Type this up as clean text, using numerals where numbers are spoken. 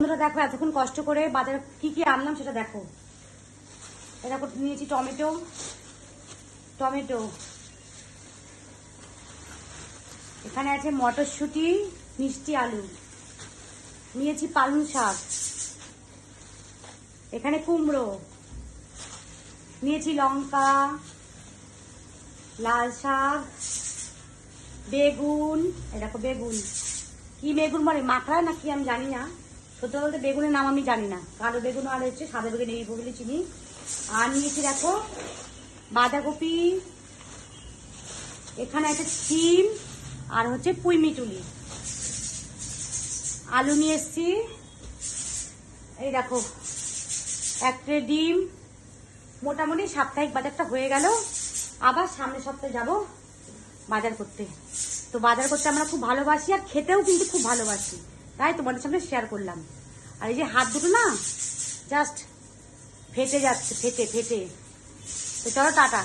বন্ধুরা দেখো এতক্ষণ কষ্ট করে বাজারে কি কি আনলাম সেটা দেখো। এটা নিয়েছি টমেটো, এখানে আছে মটরশুঁটি, মিষ্টি আলু, নিয়েছি পালং শাক, এখানে কুমড়ো, নিয়েছি লঙ্কা, লাল শাক, বেগুন। এই দেখো বেগুন, কি বেগুন বলে মাখড়া না কি আমি জানি না, সত্যি বলতে বেগুনের নাম আমি জানি না। কালো বেগুন আর হচ্ছে সাদা বেগুন এই বলে চিনি। আর নিয়েছি দেখো বাঁধাকপি, এখানে আছে সিম আর হচ্ছে পুঁই মিটুলি, আলু নিয়ে এসছি। এই দেখো এক ট্রে ডিম। মোটামুটি সাপ্তাহিক বাজারটা হয়ে গেল। আবার সামনের সপ্তাহে যাব বাজার করতে। তো বাজার করতে আমরা খুব ভালোবাসি আর খেতেও কিন্তু খুব ভালোবাসি, তাই তোমাদের সামনে শেয়ার করলাম। আর এই যে হাত দুটো না জাস্ট ফেটে যাচ্ছে, ফেটে। তো চলো টাটা।